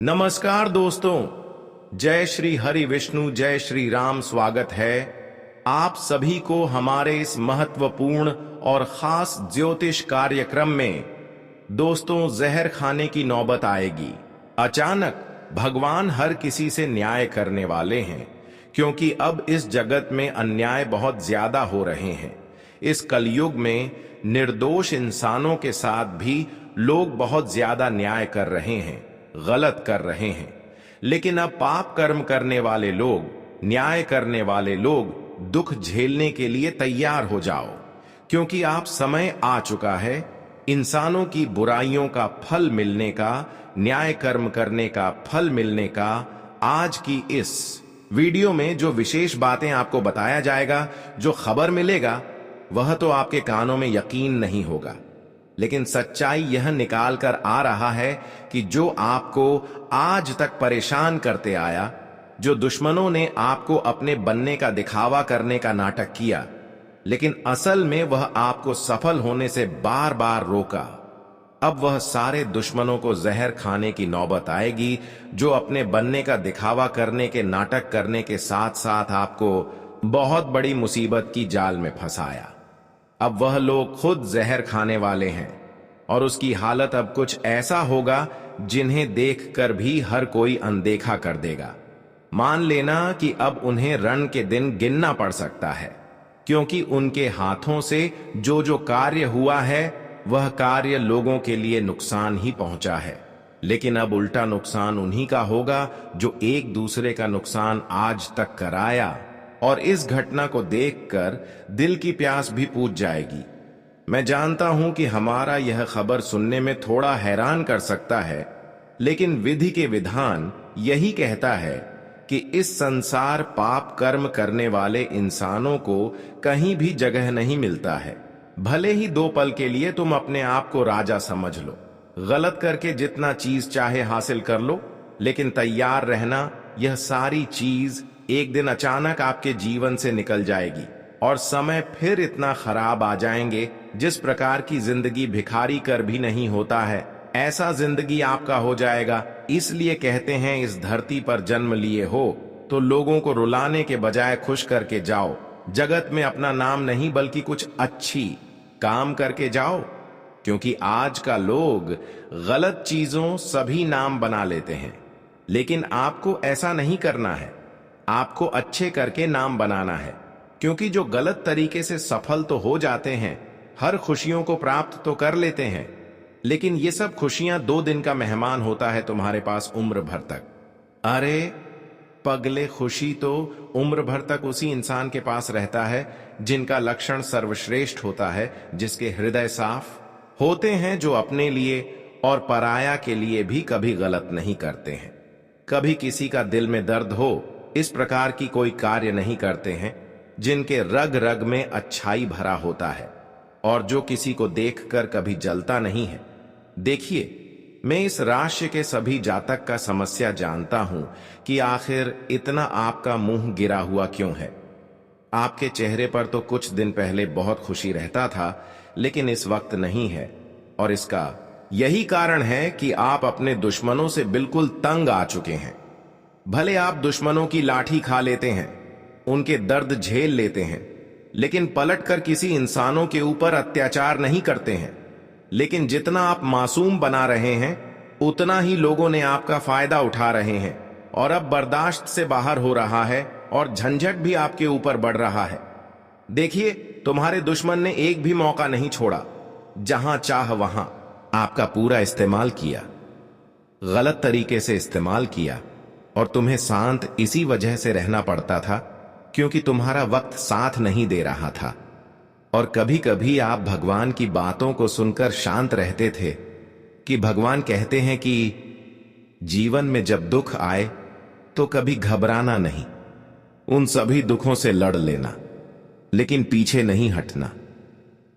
नमस्कार दोस्तों, जय श्री हरि विष्णु, जय श्री राम। स्वागत है आप सभी को हमारे इस महत्वपूर्ण और खास ज्योतिष कार्यक्रम में। दोस्तों, जहर खाने की नौबत आएगी। अचानक भगवान हर किसी से न्याय करने वाले हैं, क्योंकि अब इस जगत में अन्याय बहुत ज्यादा हो रहे हैं। इस कलयुग में निर्दोष इंसानों के साथ भी लोग बहुत ज्यादा न्याय कर रहे हैं, गलत कर रहे हैं। लेकिन अब पाप कर्म करने वाले लोग, न्याय करने वाले लोग दुख झेलने के लिए तैयार हो जाओ, क्योंकि आप समय आ चुका है इंसानों की बुराइयों का फल मिलने का, न्याय कर्म करने का फल मिलने का। आज की इस वीडियो में जो विशेष बातें आपको बताया जाएगा, जो खबर मिलेगा, वह तो आपके कानों में यकीन नहीं होगा। लेकिन सच्चाई यह निकाल कर आ रहा है कि जो आपको आज तक परेशान करते आया, जो दुश्मनों ने आपको अपने बनने का दिखावा करने का नाटक किया, लेकिन असल में वह आपको सफल होने से बार बार रोका, अब वह सारे दुश्मनों को जहर खाने की नौबत आएगी, जो अपने बनने का दिखावा करने के नाटक करने के साथ साथ आपको बहुत बड़ी मुसीबत की जाल में फंसाया। अब वह लोग खुद जहर खाने वाले हैं, और उसकी हालत अब कुछ ऐसा होगा जिन्हें देखकर भी हर कोई अनदेखा कर देगा। मान लेना कि अब उन्हें रण के दिन गिनना पड़ सकता है, क्योंकि उनके हाथों से जो जो कार्य हुआ है, वह कार्य लोगों के लिए नुकसान ही पहुंचा है। लेकिन अब उल्टा नुकसान उन्हीं का होगा जो एक दूसरे का नुकसान आज तक कराया। और इस घटना को देखकर दिल की प्यास भी पूछ जाएगी। मैं जानता हूं कि हमारा यह खबर सुनने में थोड़ा हैरान कर सकता है, लेकिन विधि के विधान यही कहता है कि इस संसार पाप कर्म करने वाले इंसानों को कहीं भी जगह नहीं मिलता है। भले ही 2 पल के लिए तुम अपने आप को राजा समझ लो, गलत करके जितना चीज चाहे हासिल कर लो, लेकिन तैयार रहना, यह सारी चीज एक दिन अचानक आपके जीवन से निकल जाएगी और समय फिर इतना खराब आ जाएंगे, जिस प्रकार की जिंदगी भिखारी कर भी नहीं होता है, ऐसा जिंदगी आपका हो जाएगा। इसलिए कहते हैं, इस धरती पर जन्म लिए हो तो लोगों को रुलाने के बजाय खुश करके जाओ। जगत में अपना नाम नहीं, बल्कि कुछ अच्छी काम करके जाओ, क्योंकि आज का लोग गलत चीजों सभी नाम बना लेते हैं। लेकिन आपको ऐसा नहीं करना है, आपको अच्छे करके नाम बनाना है, क्योंकि जो गलत तरीके से सफल तो हो जाते हैं, हर खुशियों को प्राप्त तो कर लेते हैं, लेकिन ये सब खुशियां 2 दिन का मेहमान होता है तुम्हारे पास उम्र भर तक। अरे पगले, खुशी तो उम्र भर तक उसी इंसान के पास रहता है जिनका लक्षण सर्वश्रेष्ठ होता है, जिसके हृदय साफ होते हैं, जो अपने लिए और पराया के लिए भी कभी गलत नहीं करते हैं। कभी किसी का दिल में दर्द हो, इस प्रकार की कोई कार्य नहीं करते हैं, जिनके रग रग में अच्छाई भरा होता है, और जो किसी को देखकर कभी जलता नहीं है। देखिए, मैं इस राशि के सभी जातक का समस्या जानता हूं कि आखिर इतना आपका मुंह गिरा हुआ क्यों है। आपके चेहरे पर तो कुछ दिन पहले बहुत खुशी रहता था, लेकिन इस वक्त नहीं है, और इसका यही कारण है कि आप अपने दुश्मनों से बिल्कुल तंग आ चुके हैं। भले आप दुश्मनों की लाठी खा लेते हैं, उनके दर्द झेल लेते हैं, लेकिन पलटकर किसी इंसानों के ऊपर अत्याचार नहीं करते हैं। लेकिन जितना आप मासूम बना रहे हैं, उतना ही लोगों ने आपका फायदा उठा रहे हैं, और अब बर्दाश्त से बाहर हो रहा है, और झंझट भी आपके ऊपर बढ़ रहा है। देखिए, तुम्हारे दुश्मन ने एक भी मौका नहीं छोड़ा, जहां चाह वहां आपका पूरा इस्तेमाल किया, गलत तरीके से इस्तेमाल किया, और तुम्हें शांत इसी वजह से रहना पड़ता था क्योंकि तुम्हारा वक्त साथ नहीं दे रहा था। और कभी कभी आप भगवान की बातों को सुनकर शांत रहते थे कि भगवान कहते हैं कि जीवन में जब दुख आए तो कभी घबराना नहीं, उन सभी दुखों से लड़ लेना, लेकिन पीछे नहीं हटना।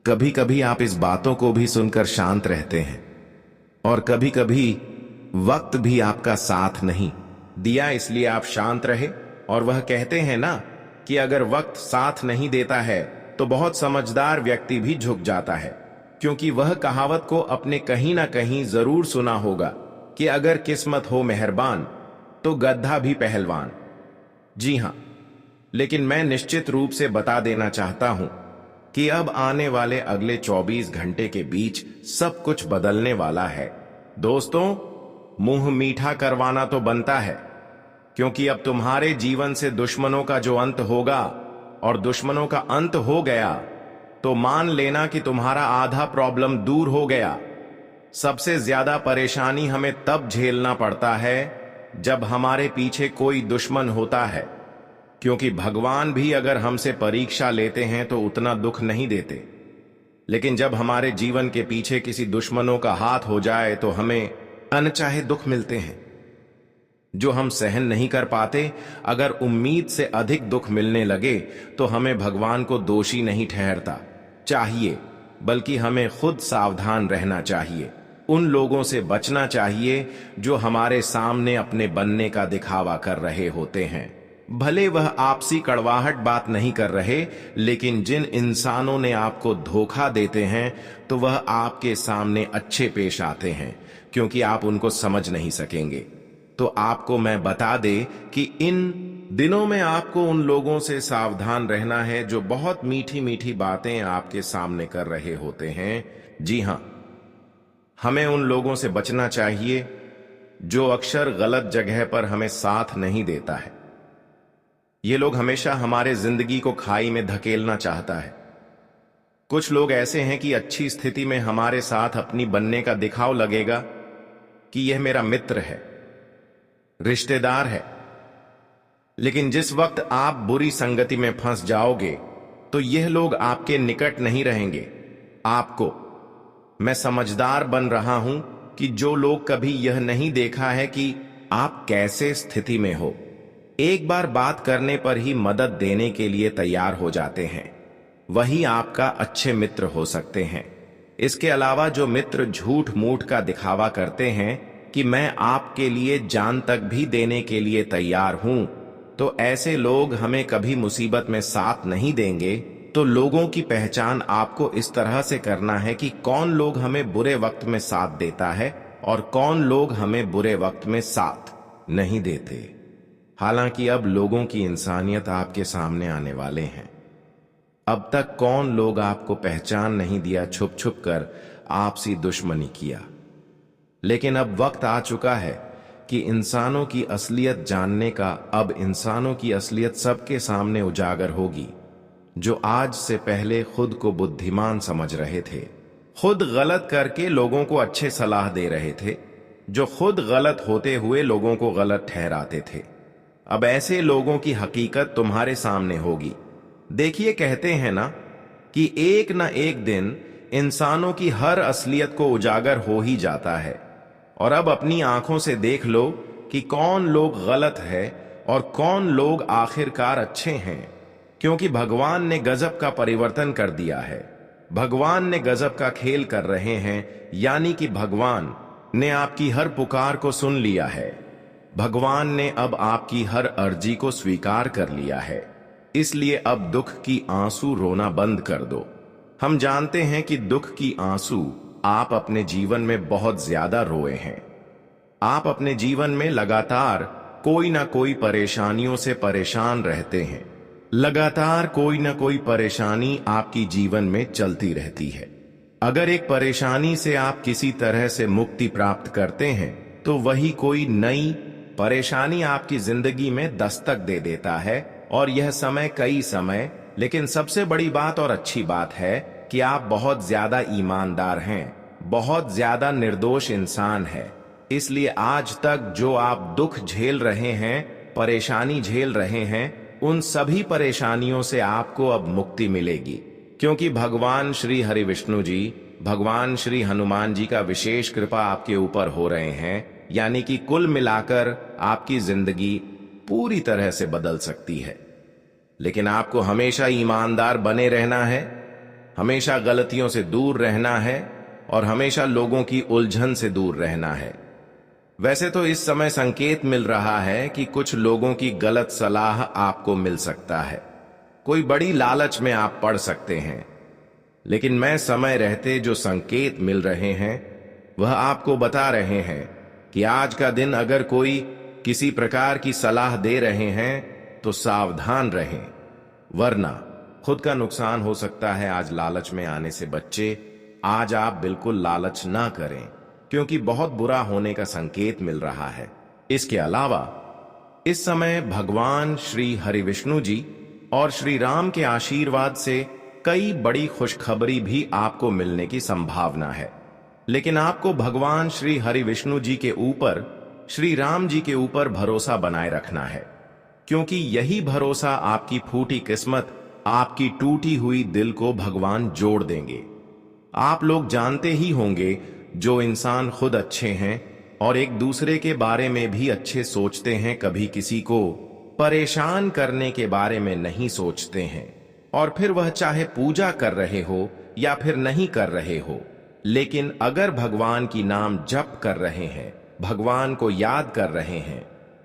कभी कभी आप इस बातों को भी सुनकर शांत रहते हैं, और कभी कभी वक्त भी आपका साथ नहीं दिया, इसलिए आप शांत रहे। और वह कहते हैं ना कि अगर वक्त साथ नहीं देता है तो बहुत समझदार व्यक्ति भी झुक जाता है, क्योंकि वह कहावत को अपने कहीं ना कहीं जरूर सुना होगा कि अगर किस्मत हो मेहरबान तो गद्दा भी पहलवान। जी हां, लेकिन मैं निश्चित रूप से बता देना चाहता हूं कि अब आने वाले अगले 24 घंटे के बीच सब कुछ बदलने वाला है। दोस्तों, मुंह मीठा करवाना तो बनता है, क्योंकि अब तुम्हारे जीवन से दुश्मनों का जो अंत होगा, और दुश्मनों का अंत हो गया तो मान लेना कि तुम्हारा आधा प्रॉब्लम दूर हो गया। सबसे ज्यादा परेशानी हमें तब झेलना पड़ता है जब हमारे पीछे कोई दुश्मन होता है, क्योंकि भगवान भी अगर हमसे परीक्षा लेते हैं तो उतना दुख नहीं देते, लेकिन जब हमारे जीवन के पीछे किसी दुश्मनों का हाथ हो जाए तो हमें अनचाहे दुख मिलते हैं जो हम सहन नहीं कर पाते। अगर उम्मीद से अधिक दुख मिलने लगे तो हमें भगवान को दोषी नहीं ठहरता चाहिए, बल्कि हमें खुद सावधान रहना चाहिए। उन लोगों से बचना चाहिए जो हमारे सामने अपने बनने का दिखावा कर रहे होते हैं। भले वह आपसी कड़वाहट बात नहीं कर रहे, लेकिन जिन इंसानों ने आपको धोखा देते हैं तो वह आपके सामने अच्छे पेश आते हैं, क्योंकि आप उनको समझ नहीं सकेंगे। तो आपको मैं बता दे कि इन दिनों में आपको उन लोगों से सावधान रहना है जो बहुत मीठी मीठी बातें आपके सामने कर रहे होते हैं। जी हां, हमें उन लोगों से बचना चाहिए जो अक्सर गलत जगह पर हमें साथ नहीं देता है। ये लोग हमेशा हमारे जिंदगी को खाई में धकेलना चाहता है। कुछ लोग ऐसे हैं कि अच्छी स्थिति में हमारे साथ अपनी बनने का दिखाव लगेगा कि यह मेरा मित्र है, रिश्तेदार है, लेकिन जिस वक्त आप बुरी संगति में फंस जाओगे तो यह लोग आपके निकट नहीं रहेंगे। आपको मैं समझदार बन रहा हूं कि जो लोग कभी यह नहीं देखा है कि आप कैसे स्थिति में हो, एक बार बात करने पर ही मदद देने के लिए तैयार हो जाते हैं, वही आपका अच्छे मित्र हो सकते हैं। इसके अलावा जो मित्र झूठ मूठ का दिखावा करते हैं कि मैं आपके लिए जान तक भी देने के लिए तैयार हूं, तो ऐसे लोग हमें कभी मुसीबत में साथ नहीं देंगे। तो लोगों की पहचान आपको इस तरह से करना है कि कौन लोग हमें बुरे वक्त में साथ देता है और कौन लोग हमें बुरे वक्त में साथ नहीं देते। हालांकि अब लोगों की इंसानियत आपके सामने आने वाले हैं। अब तक कौन लोग आपको पहचान नहीं दिया, छुप छुप कर आपसी दुश्मनी किया, लेकिन अब वक्त आ चुका है कि इंसानों की असलियत जानने का। अब इंसानों की असलियत सबके सामने उजागर होगी, जो आज से पहले खुद को बुद्धिमान समझ रहे थे, खुद गलत करके लोगों को अच्छे सलाह दे रहे थे, जो खुद गलत होते हुए लोगों को गलत ठहराते थे। अब ऐसे लोगों की हकीकत तुम्हारे सामने होगी। देखिए, कहते हैं ना कि एक न एक दिन इंसानों की हर असलियत को उजागर हो ही जाता है। और अब अपनी आंखों से देख लो कि कौन लोग गलत है और कौन लोग आखिरकार अच्छे हैं, क्योंकि भगवान ने गजब का परिवर्तन कर दिया है। भगवान ने गजब का खेल कर रहे हैं, यानी कि भगवान ने आपकी हर पुकार को सुन लिया है। भगवान ने अब आपकी हर अर्जी को स्वीकार कर लिया है। इसलिए अब दुख की आंसू रोना बंद कर दो। हम जानते हैं कि दुख की आंसू आप अपने जीवन में बहुत ज्यादा रोए हैं। आप अपने जीवन में लगातार कोई ना कोई परेशानियों से परेशान रहते हैं। लगातार कोई ना कोई परेशानी आपकी जीवन में चलती रहती है। अगर एक परेशानी से आप किसी तरह से मुक्ति प्राप्त करते हैं तो वही कोई नई परेशानी आपकी जिंदगी में दस्तक दे देता है। और यह समय कई समय, लेकिन सबसे बड़ी बात और अच्छी बात है कि आप बहुत ज्यादा ईमानदार हैं, बहुत ज्यादा निर्दोष इंसान है। इसलिए आज तक जो आप दुख झेल रहे हैं, परेशानी झेल रहे हैं, उन सभी परेशानियों से आपको अब मुक्ति मिलेगी, क्योंकि भगवान श्री हरि विष्णु जी, भगवान श्री हनुमान जी का विशेष कृपा आपके ऊपर हो रहे हैं। यानी कि कुल मिलाकर आपकी जिंदगी पूरी तरह से बदल सकती है। लेकिन आपको हमेशा ईमानदार बने रहना है, हमेशा गलतियों से दूर रहना है और हमेशा लोगों की उलझन से दूर रहना है। वैसे तो इस समय संकेत मिल रहा है कि कुछ लोगों की गलत सलाह आपको मिल सकता है, कोई बड़ी लालच में आप पड़ सकते हैं, लेकिन मैं समय रहते जो संकेत मिल रहे हैं वह आपको बता रहे हैं कि आज का दिन अगर कोई किसी प्रकार की सलाह दे रहे हैं तो सावधान रहें, वरना खुद का नुकसान हो सकता है। आज लालच में आने से बच्चे, आज आप बिल्कुल लालच ना करें, क्योंकि बहुत बुरा होने का संकेत मिल रहा है। इसके अलावा इस समय भगवान श्री हरि विष्णु जी और श्री राम के आशीर्वाद से कई बड़ी खुशखबरी भी आपको मिलने की संभावना है। लेकिन आपको भगवान श्री हरि विष्णु जी के ऊपर, श्री राम जी के ऊपर भरोसा बनाए रखना है, क्योंकि यही भरोसा आपकी फूटी किस्मत, आपकी टूटी हुई दिल को भगवान जोड़ देंगे। आप लोग जानते ही होंगे, जो इंसान खुद अच्छे हैं और एक दूसरे के बारे में भी अच्छे सोचते हैं, कभी किसी को परेशान करने के बारे में नहीं सोचते हैं। और फिर वह चाहे पूजा कर रहे हो या फिर नहीं कर रहे हो, लेकिन अगर भगवान की नाम जप कर रहे हैं, भगवान को याद कर रहे हैं,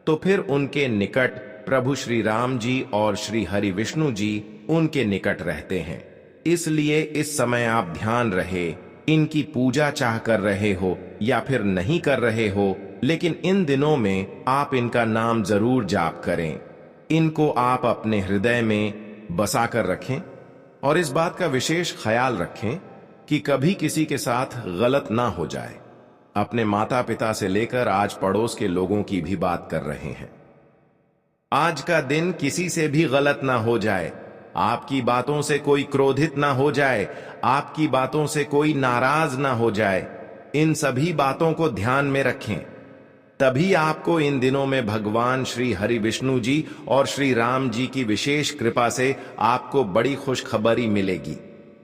तो फिर उनके निकट प्रभु श्री राम जी और श्री हरि विष्णु जी उनके निकट रहते हैं। इसलिए इस समय आप ध्यान रहे, इनकी पूजा चाह कर रहे हो या फिर नहीं कर रहे हो, लेकिन इन दिनों में आप इनका नाम जरूर जाप करें। इनको आप अपने हृदय में बसा कर रखें और इस बात का विशेष ख्याल रखें कि कभी किसी के साथ गलत ना हो जाए। अपने माता पिता से लेकर आज पड़ोस के लोगों की भी बात कर रहे हैं। आज का दिन किसी से भी गलत ना हो जाए, आपकी बातों से कोई क्रोधित ना हो जाए, आपकी बातों से कोई नाराज ना हो जाए। इन सभी बातों को ध्यान में रखें, तभी आपको इन दिनों में भगवान श्री हरि विष्णु जी और श्री राम जी की विशेष कृपा से आपको बड़ी खुशखबरी मिलेगी।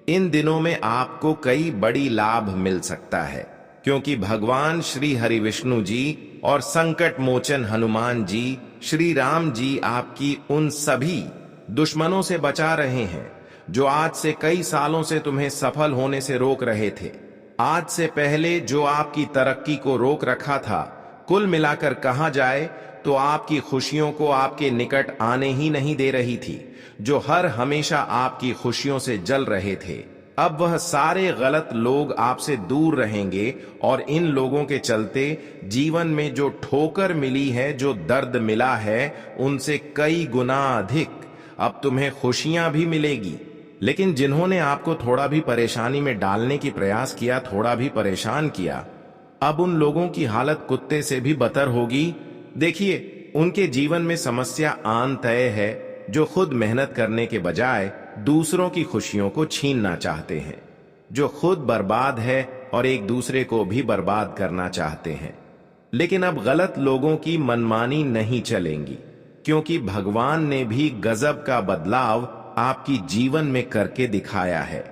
इन दिनों में आपको कई बड़ी लाभ मिल सकता है, क्योंकि भगवान श्री हरि विष्णु जी और संकट मोचन हनुमान जी, श्री राम जी आपकी उन सभी दुश्मनों से बचा रहे हैं जो आज से कई सालों से तुम्हें सफल होने से रोक रहे थे। आज से पहले जो आपकी तरक्की को रोक रखा था, कुल मिलाकर कहा जाए तो आपकी खुशियों को आपके निकट आने ही नहीं दे रही थी, जो हर हमेशा आपकी खुशियों से जल रहे थे। अब वह सारे गलत लोग आपसे दूर रहेंगे और इन लोगों के चलते जीवन में जो ठोकर मिली है, जो दर्द मिला है, उनसे कई गुना अधिक अब तुम्हें खुशियां भी मिलेगी। लेकिन जिन्होंने आपको थोड़ा भी परेशानी में डालने की प्रयास किया, थोड़ा भी परेशान किया, अब उन लोगों की हालत कुत्ते से भी बदतर होगी। देखिए, उनके जीवन में समस्या आन तय है, जो खुद मेहनत करने के बजाय दूसरों की खुशियों को छीनना चाहते हैं, जो खुद बर्बाद है और एक दूसरे को भी बर्बाद करना चाहते हैं। लेकिन अब गलत लोगों की मनमानी नहीं चलेंगी, क्योंकि भगवान ने भी गजब का बदलाव आपकी जीवन में करके दिखाया है,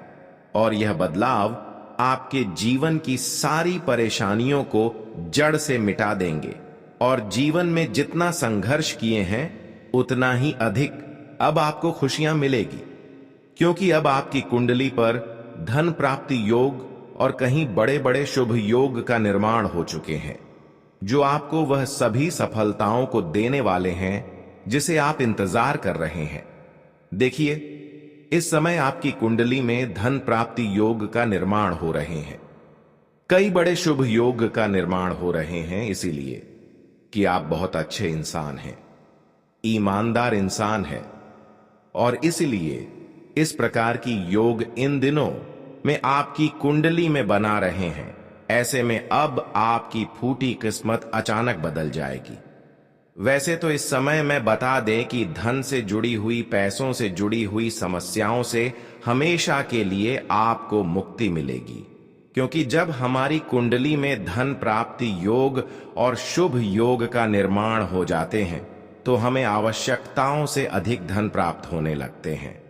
और यह बदलाव आपके जीवन की सारी परेशानियों को जड़ से मिटा देंगे। और जीवन में जितना संघर्ष किए हैं, उतना ही अधिक अब आपको खुशियां मिलेगी, क्योंकि अब आपकी कुंडली पर धन प्राप्ति योग और कहीं बड़े बड़े शुभ योग का निर्माण हो चुके हैं, जो आपको वह सभी सफलताओं को देने वाले हैं जिसे आप इंतजार कर रहे हैं। देखिए, इस समय आपकी कुंडली में धन प्राप्ति योग का निर्माण हो रहे हैं, कई बड़े शुभ योग का निर्माण हो रहे हैं, इसीलिए कि आप बहुत अच्छे इंसान हैं, ईमानदार इंसान हैं, और इसलिए इस प्रकार की योग इन दिनों में आपकी कुंडली में बना रहे हैं। ऐसे में अब आपकी फूटी किस्मत अचानक बदल जाएगी। वैसे तो इस समय मैं बता दें कि धन से जुड़ी हुई, पैसों से जुड़ी हुई समस्याओं से हमेशा के लिए आपको मुक्ति मिलेगी, क्योंकि जब हमारी कुंडली में धन प्राप्ति योग और शुभ योग का निर्माण हो जाते हैं, तो हमें आवश्यकताओं से अधिक धन प्राप्त होने लगते हैं।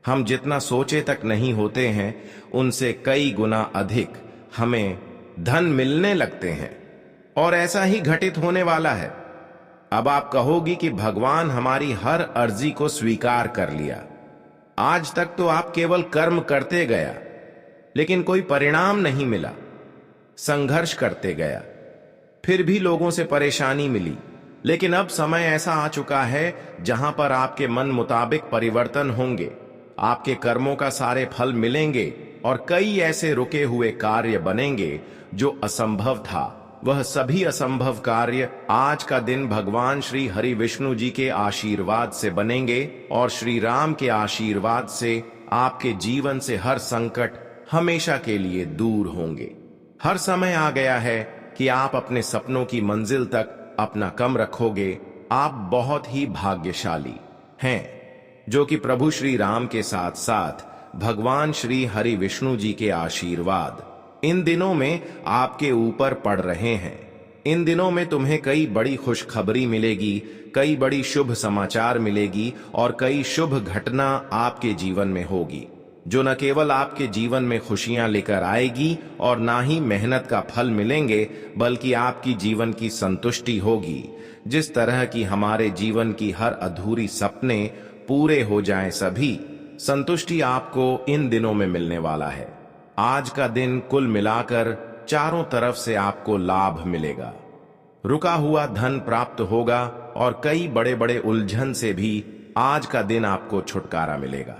हम जितना सोचे तक नहीं होते हैं, उनसे कई गुना अधिक हमें धन मिलने लगते हैं, और ऐसा ही घटित होने वाला है। अब आप कहोगी कि भगवान हमारी हर अर्जी को स्वीकार कर लिया। आज तक तो आप केवल कर्म करते गया, लेकिन कोई परिणाम नहीं मिला। संघर्ष करते गया, फिर भी लोगों से परेशानी मिली। लेकिन अब समय ऐसा आ चुका है जहां पर आपके मन मुताबिक परिवर्तन होंगे, आपके कर्मों का सारे फल मिलेंगे, और कई ऐसे रुके हुए कार्य बनेंगे जो असंभव था, वह सभी असंभव कार्य आज का दिन भगवान श्री हरि विष्णु जी के आशीर्वाद से बनेंगे और श्री राम के आशीर्वाद से आपके जीवन से हर संकट हमेशा के लिए दूर होंगे। हर समय आ गया है कि आप अपने सपनों की मंजिल तक अपना कदम रखोगे। आप बहुत ही भाग्यशाली हैं जो कि प्रभु श्री राम के साथ साथ भगवान श्री हरि विष्णु जी के आशीर्वाद इन दिनों में आपके ऊपर पड़ रहे हैं। इन दिनों में तुम्हें कई बड़ी खुशखबरी मिलेगी, कई बड़ी शुभ समाचार मिलेगी और कई शुभ घटना आपके जीवन में होगी जो न केवल आपके जीवन में खुशियां लेकर आएगी और ना ही मेहनत का फल मिलेंगे, बल्कि आपकी जीवन की संतुष्टि होगी। जिस तरह की हमारे जीवन की हर अधूरी सपने पूरे हो जाएं, सभी संतुष्टि आपको इन दिनों में मिलने वाला है। आज का दिन कुल मिलाकर चारों तरफ से आपको लाभ मिलेगा। रुका हुआ धन प्राप्त होगा और कई बड़े बड़े उलझन से भी आज का दिन आपको छुटकारा मिलेगा।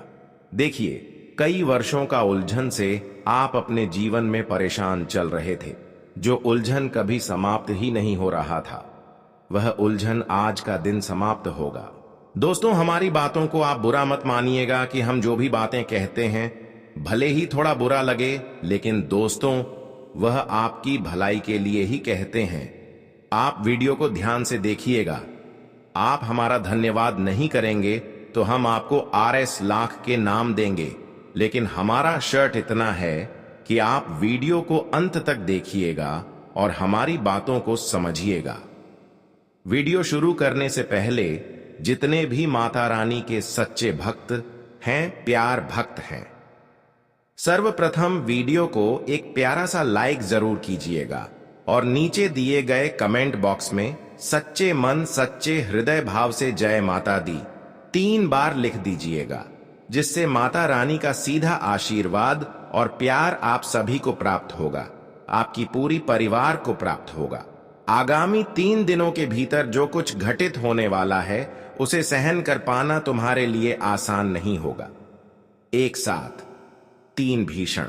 देखिए, कई वर्षों का उलझन से आप अपने जीवन में परेशान चल रहे थे, जो उलझन कभी समाप्त ही नहीं हो रहा था, वह उलझन आज का दिन समाप्त होगा। दोस्तों, हमारी बातों को आप बुरा मत मानिएगा कि हम जो भी बातें कहते हैं भले ही थोड़ा बुरा लगे, लेकिन दोस्तों वह आपकी भलाई के लिए ही कहते हैं। आप वीडियो को ध्यान से देखिएगा। आप हमारा धन्यवाद नहीं करेंगे तो हम आपको RS लाख के नाम देंगे, लेकिन हमारा शर्त इतना है कि आप वीडियो को अंत तक देखिएगा और हमारी बातों को समझिएगा। वीडियो शुरू करने से पहले जितने भी माता रानी के सच्चे भक्त हैं, प्यार भक्त हैं, सर्वप्रथम वीडियो को एक प्यारा सा लाइक जरूर कीजिएगा और नीचे दिए गए कमेंट बॉक्स में सच्चे मन सच्चे हृदय भाव से जय माता दी 3 बार लिख दीजिएगा, जिससे माता रानी का सीधा आशीर्वाद और प्यार आप सभी को प्राप्त होगा, आपकी पूरी परिवार को प्राप्त होगा। आगामी 3 दिनों के भीतर जो कुछ घटित होने वाला है उसे सहन कर पाना तुम्हारे लिए आसान नहीं होगा। एक साथ 3 भीषण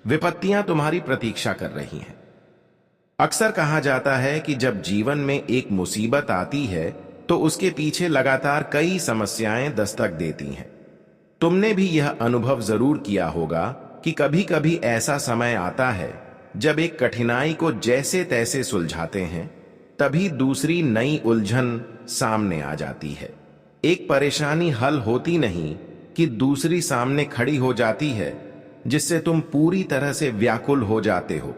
विपत्तियां तुम्हारी प्रतीक्षा कर रही हैं। अक्सर कहा जाता है कि जब जीवन में एक मुसीबत आती है तो उसके पीछे लगातार कई समस्याएं दस्तक देती हैं। तुमने भी यह अनुभव जरूर किया होगा कि कभी कभी ऐसा समय आता है जब एक कठिनाई को जैसे तैसे सुलझाते हैं, तभी दूसरी नई उलझन सामने आ जाती है। एक परेशानी हल होती नहीं कि दूसरी सामने खड़ी हो जाती है, जिससे तुम पूरी तरह से व्याकुल हो जाते हो।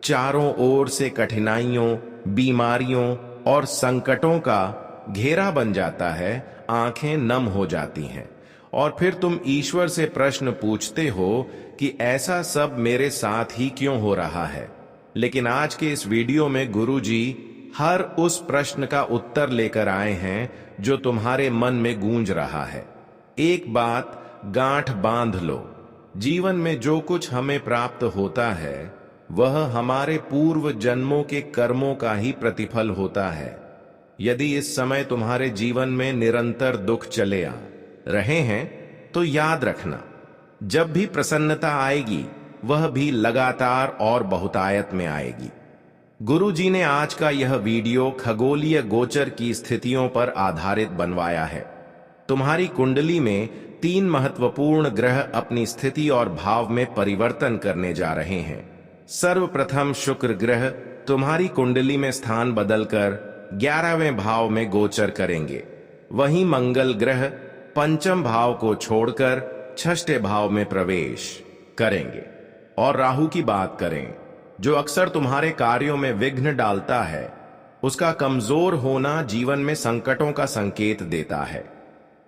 चारों ओर से कठिनाइयों, बीमारियों और संकटों का घेरा बन जाता है, आंखें नम हो जाती हैं और फिर तुम ईश्वर से प्रश्न पूछते हो कि ऐसा सब मेरे साथ ही क्यों हो रहा है। लेकिन आज के इस वीडियो में गुरुजी हर उस प्रश्न का उत्तर लेकर आए हैं जो तुम्हारे मन में गूंज रहा है। एक बात गांठ बांध लो, जीवन में जो कुछ हमें प्राप्त होता है वह हमारे पूर्व जन्मों के कर्मों का ही प्रतिफल होता है। यदि इस समय तुम्हारे जीवन में निरंतर दुख चले आ रहे हैं तो याद रखना, जब भी प्रसन्नता आएगी वह भी लगातार और बहुतायत में आएगी। गुरु जी ने आज का यह वीडियो खगोलीय गोचर की स्थितियों पर आधारित बनवाया है। तुम्हारी कुंडली में 3 महत्वपूर्ण ग्रह अपनी स्थिति और भाव में परिवर्तन करने जा रहे हैं। सर्वप्रथम शुक्र ग्रह तुम्हारी कुंडली में स्थान बदलकर 11वें भाव में गोचर करेंगे। वहीं मंगल ग्रह 5म भाव को छोड़कर 6ठे भाव में प्रवेश करेंगे। और राहु की बात करें, जो अक्सर तुम्हारे कार्यों में विघ्न डालता है, उसका कमजोर होना जीवन में संकटों का संकेत देता है।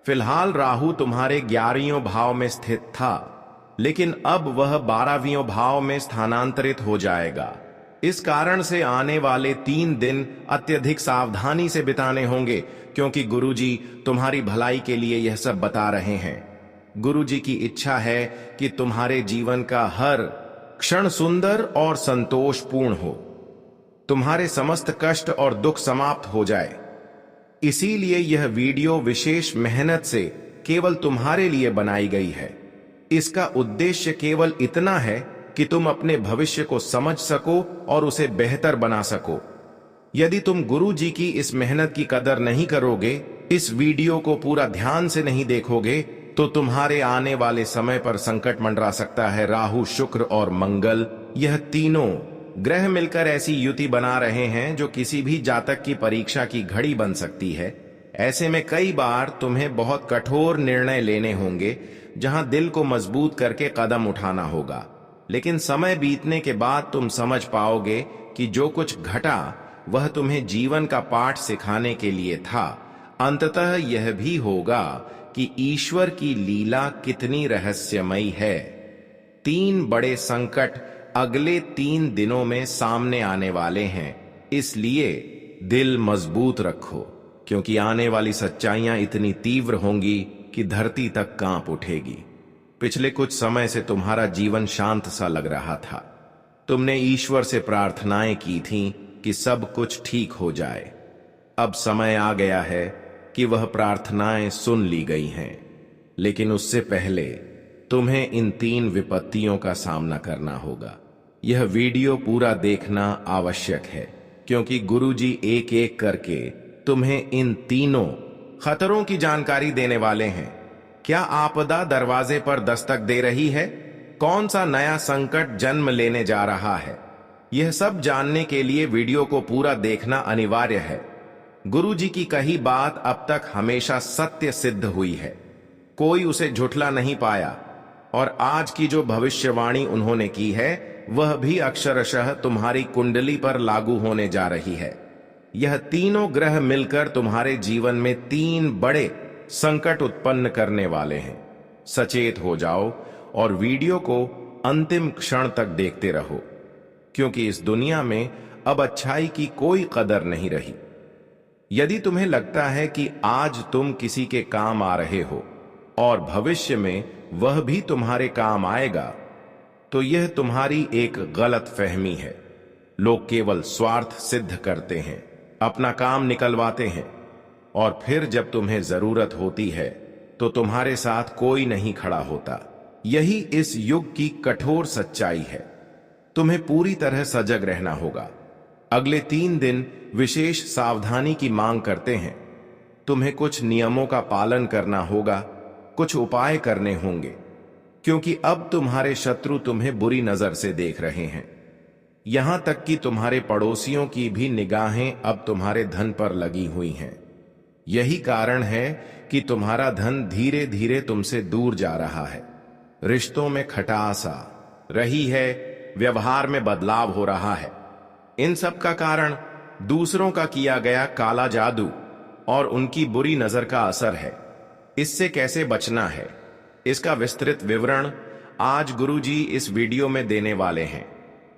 फिलहाल राहु तुम्हारे 11वें भाव में स्थित था, लेकिन अब वह 12वें भाव में स्थानांतरित हो जाएगा। इस कारण से आने वाले 3 दिन अत्यधिक सावधानी से बिताने होंगे, क्योंकि गुरुजी तुम्हारी भलाई के लिए यह सब बता रहे हैं। गुरुजी की इच्छा है कि तुम्हारे जीवन का हर क्षण सुंदर और संतोषपूर्ण हो, तुम्हारे समस्त कष्ट और दुख समाप्त हो जाए। इसीलिए यह वीडियो विशेष मेहनत से केवल तुम्हारे लिए बनाई गई है। इसका उद्देश्य केवल इतना है कि तुम अपने भविष्य को समझ सको और उसे बेहतर बना सको। यदि तुम गुरु जी की इस मेहनत की कदर नहीं करोगे, इस वीडियो को पूरा ध्यान से नहीं देखोगे, तो तुम्हारे आने वाले समय पर संकट मंडरा सकता है। राहु, शुक्र और मंगल, यह तीनों ग्रह मिलकर ऐसी युति बना रहे हैं जो किसी भी जातक की परीक्षा की घड़ी बन सकती है। ऐसे में कई बार तुम्हें बहुत कठोर निर्णय लेने होंगे, जहां दिल को मजबूत करके कदम उठाना होगा। लेकिन समय बीतने के बाद तुम समझ पाओगे कि जो कुछ घटा वह तुम्हें जीवन का पाठ सिखाने के लिए था। अंततः यह भी होगा कि ईश्वर की लीला कितनी रहस्यमयी है। 3 बड़े संकट अगले 3 दिनों में सामने आने वाले हैं, इसलिए दिल मजबूत रखो, क्योंकि आने वाली सच्चाइयां इतनी तीव्र होंगी कि धरती तक कांप उठेगी। पिछले कुछ समय से तुम्हारा जीवन शांत सा लग रहा था। तुमने ईश्वर से प्रार्थनाएं की थीं कि सब कुछ ठीक हो जाए। अब समय आ गया है कि वह प्रार्थनाएं सुन ली गई हैं, लेकिन उससे पहले तुम्हें इन 3 विपत्तियों का सामना करना होगा। यह वीडियो पूरा देखना आवश्यक है, क्योंकि गुरुजी एक एक करके तुम्हें इन तीनों खतरों की जानकारी देने वाले हैं। क्या आपदा दरवाजे पर दस्तक दे रही है? कौन सा नया संकट जन्म लेने जा रहा है? यह सब जानने के लिए वीडियो को पूरा देखना अनिवार्य है। गुरुजी की कही बात अब तक हमेशा सत्य सिद्ध हुई है, कोई उसे झुठला नहीं पाया, और आज की जो भविष्यवाणी उन्होंने की है वह भी अक्षरशः तुम्हारी कुंडली पर लागू होने जा रही है। यह तीनों ग्रह मिलकर तुम्हारे जीवन में 3 बड़े संकट उत्पन्न करने वाले हैं। सचेत हो जाओ और वीडियो को अंतिम क्षण तक देखते रहो, क्योंकि इस दुनिया में अब अच्छाई की कोई कदर नहीं रही। यदि तुम्हें लगता है कि आज तुम किसी के काम आ रहे हो और भविष्य में वह भी तुम्हारे काम आएगा, तो यह तुम्हारी एक गलत फहमी है। लोग केवल स्वार्थ सिद्ध करते हैं, अपना काम निकलवाते हैं, और फिर जब तुम्हें जरूरत होती है तो तुम्हारे साथ कोई नहीं खड़ा होता। यही इस युग की कठोर सच्चाई है। तुम्हें पूरी तरह सजग रहना होगा। अगले 3 दिन विशेष सावधानी की मांग करते हैं। तुम्हें कुछ नियमों का पालन करना होगा, कुछ उपाय करने होंगे, क्योंकि अब तुम्हारे शत्रु तुम्हें बुरी नजर से देख रहे हैं। यहां तक कि तुम्हारे पड़ोसियों की भी निगाहें अब तुम्हारे धन पर लगी हुई हैं। यही कारण है कि तुम्हारा धन धीरे धीरे तुमसे दूर जा रहा है। रिश्तों में खटास आ रही है, व्यवहार में बदलाव हो रहा है। इन सब का कारण दूसरों का किया गया काला जादू और उनकी बुरी नजर का असर है। इससे कैसे बचना है, इसका विस्तृत विवरण आज गुरुजी इस वीडियो में देने वाले हैं।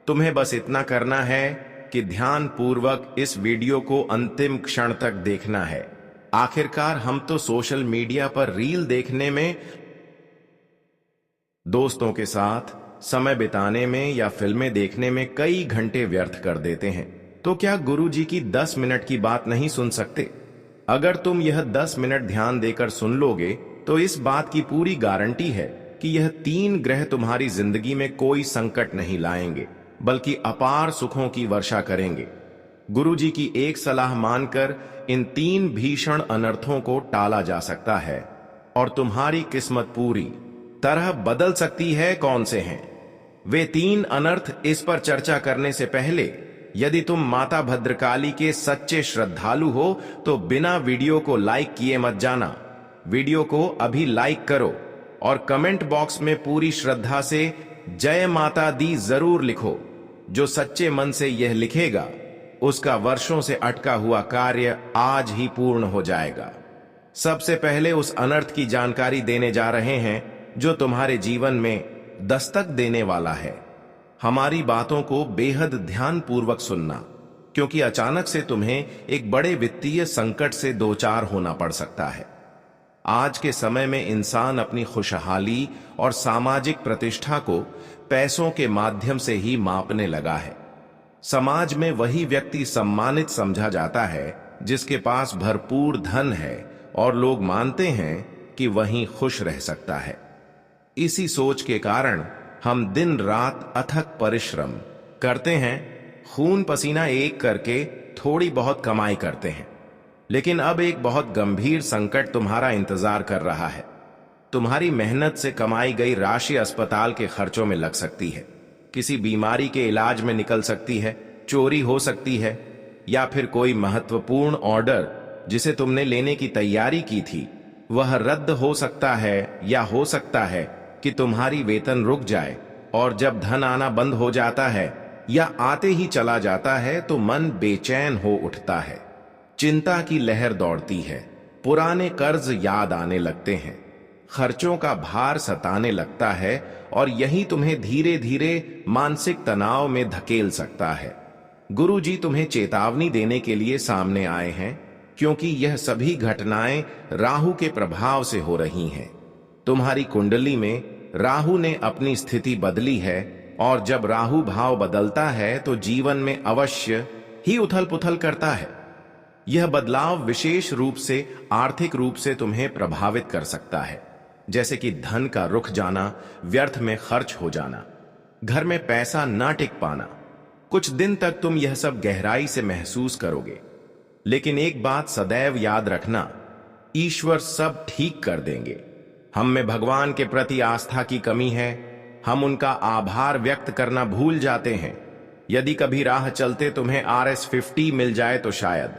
तुम्हें बस इतना करना है कि ध्यान पूर्वक इस वीडियो को अंतिम क्षण तक देखना है। आखिरकार हम तो सोशल मीडिया पर रील देखने में, दोस्तों के साथ समय बिताने में या फिल्में देखने में कई घंटे व्यर्थ कर देते हैं। तो क्या गुरुजी की 10 मिनट की बात नहीं सुन सकते? अगर तुम यह 10 मिनट ध्यान देकर सुन लोगे तो इस बात की पूरी गारंटी है कि यह 3 ग्रह तुम्हारी जिंदगी में कोई संकट नहीं लाएंगे, बल्कि अपार सुखों की वर्षा करेंगे। गुरुजी की एक सलाह मानकर इन 3 भीषण अनर्थों को टाला जा सकता है और तुम्हारी किस्मत पूरी तरह बदल सकती है। कौन से हैं वे 3 अनर्थ, इस पर चर्चा करने से पहले यदि तुम माता भद्रकाली के सच्चे श्रद्धालु हो तो बिना वीडियो को लाइक किए मत जाना। वीडियो को अभी लाइक करो और कमेंट बॉक्स में पूरी श्रद्धा से जय माता दी जरूर लिखो। जो सच्चे मन से यह लिखेगा उसका वर्षों से अटका हुआ कार्य आज ही पूर्ण हो जाएगा। सबसे पहले उस अनर्थ की जानकारी देने जा रहे हैं जो तुम्हारे जीवन में दस्तक देने वाला है। हमारी बातों को बेहद ध्यानपूर्वक सुनना, क्योंकि अचानक से तुम्हें एक बड़े वित्तीय संकट से दो चार होना पड़ सकता है। आज के समय में इंसान अपनी खुशहाली और सामाजिक प्रतिष्ठा को पैसों के माध्यम से ही मापने लगा है। समाज में वही व्यक्ति सम्मानित समझा जाता है जिसके पास भरपूर धन है और लोग मानते हैं कि वही खुश रह सकता है। इसी सोच के कारण हम दिन रात अथक परिश्रम करते हैं, खून पसीना एक करके थोड़ी बहुत कमाई करते हैं। लेकिन अब एक बहुत गंभीर संकट तुम्हारा इंतजार कर रहा है। तुम्हारी मेहनत से कमाई गई राशि अस्पताल के खर्चों में लग सकती है, किसी बीमारी के इलाज में निकल सकती है, चोरी हो सकती है, या फिर कोई महत्वपूर्ण ऑर्डर जिसे तुमने लेने की तैयारी की थी वह रद्द हो सकता है, या हो सकता है कि तुम्हारी वेतन रुक जाए और जब धन आना बंद हो जाता है या आते ही चला जाता है तो मन बेचैन हो उठता है, चिंता की लहर दौड़ती है, पुराने कर्ज याद आने लगते हैं, खर्चों का भार सताने लगता है और यही तुम्हें धीरे धीरे मानसिक तनाव में धकेल सकता है। गुरुजी तुम्हें चेतावनी देने के लिए सामने आए हैं, क्योंकि यह सभी घटनाएं राहु के प्रभाव से हो रही हैं। तुम्हारी कुंडली में राहु ने अपनी स्थिति बदली है और जब राहु भाव बदलता है तो जीवन में अवश्य ही उथल पुथल करता है। यह बदलाव विशेष रूप से आर्थिक रूप से तुम्हें प्रभावित कर सकता है, जैसे कि धन का रुख जाना, व्यर्थ में खर्च हो जाना, घर में पैसा ना टिक पाना। कुछ दिन तक तुम यह सब गहराई से महसूस करोगे, लेकिन एक बात सदैव याद रखना, ईश्वर सब ठीक कर देंगे। हम में भगवान के प्रति आस्था की कमी है, हम उनका आभार व्यक्त करना भूल जाते हैं। यदि कभी राह चलते तुम्हें RS50 मिल जाए तो शायद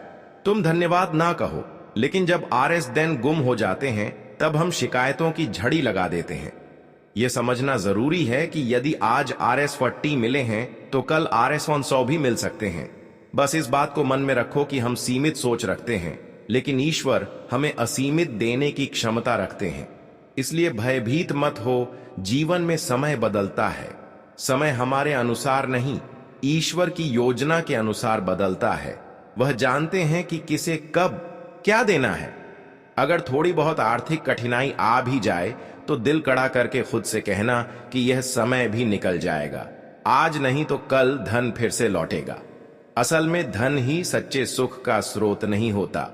तुम धन्यवाद ना कहो, लेकिन जब RS दिन गुम हो जाते हैं तब हम शिकायतों की झड़ी लगा देते हैं। यह समझना जरूरी है कि यदि आज RS40 मिले हैं तो कल RS100 भी मिल सकते हैं। बस इस बात को मन में रखो कि हम सीमित सोच रखते हैं, लेकिन ईश्वर हमें असीमित देने की क्षमता रखते हैं। इसलिए भयभीत मत हो, जीवन में समय बदलता है। समय हमारे अनुसार नहीं, ईश्वर की योजना के अनुसार बदलता है। वह जानते हैं कि किसे कब क्या देना है। अगर थोड़ी बहुत आर्थिक कठिनाई आ भी जाए तो दिल कड़ा करके खुद से कहना कि यह समय भी निकल जाएगा, आज नहीं तो कल धन फिर से लौटेगा। असल में धन ही सच्चे सुख का स्रोत नहीं होता।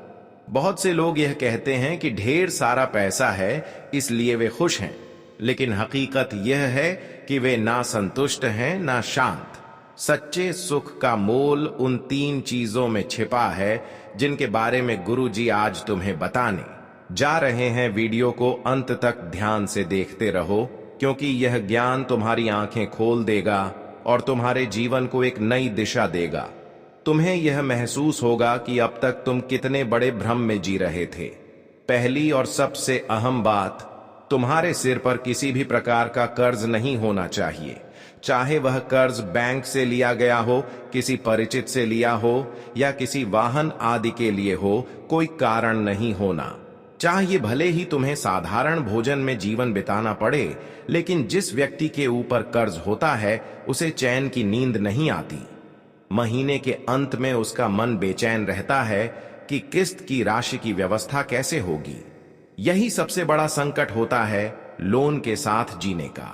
बहुत से लोग यह कहते हैं कि ढेर सारा पैसा है इसलिए वे खुश हैं, लेकिन हकीकत यह है कि वे ना संतुष्ट हैं ना शांत। सच्चे सुख का मोल उन 3 चीजों में छिपा है जिनके बारे में गुरुजी आज तुम्हें बताने जा रहे हैं। वीडियो को अंत तक ध्यान से देखते रहो, क्योंकि यह ज्ञान तुम्हारी आंखें खोल देगा और तुम्हारे जीवन को एक नई दिशा देगा। तुम्हें यह महसूस होगा कि अब तक तुम कितने बड़े भ्रम में जी रहे थे। पहली और सबसे अहम बात, तुम्हारे सिर पर किसी भी प्रकार का कर्ज नहीं होना चाहिए। चाहे वह कर्ज बैंक से लिया गया हो, किसी परिचित से लिया हो या किसी वाहन आदि के लिए हो, कोई कारण नहीं होना चाहिए। भले ही तुम्हें साधारण भोजन में जीवन बिताना पड़े, लेकिन जिस व्यक्ति के ऊपर कर्ज होता है उसे चैन की नींद नहीं आती। महीने के अंत में उसका मन बेचैन रहता है कि किस्त की राशि की व्यवस्था कैसे होगी। यही सबसे बड़ा संकट होता है लोन के साथ जीने का।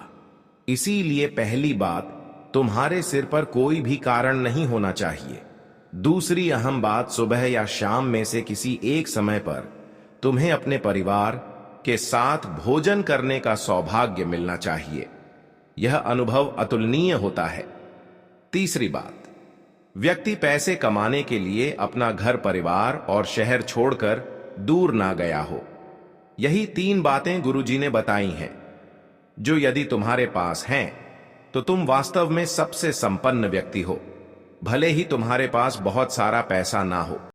इसीलिए पहली बात, तुम्हारे सिर पर कोई भी कारण नहीं होना चाहिए। दूसरी अहम बात, सुबह या शाम में से किसी एक समय पर तुम्हें अपने परिवार के साथ भोजन करने का सौभाग्य मिलना चाहिए। यह अनुभव अतुलनीय होता है। तीसरी बात, व्यक्ति पैसे कमाने के लिए अपना घर परिवार और शहर छोड़कर दूर ना गया हो। यही 3 बातें गुरुजी ने बताई हैं, जो यदि तुम्हारे पास हैं तो तुम वास्तव में सबसे संपन्न व्यक्ति हो, भले ही तुम्हारे पास बहुत सारा पैसा ना हो।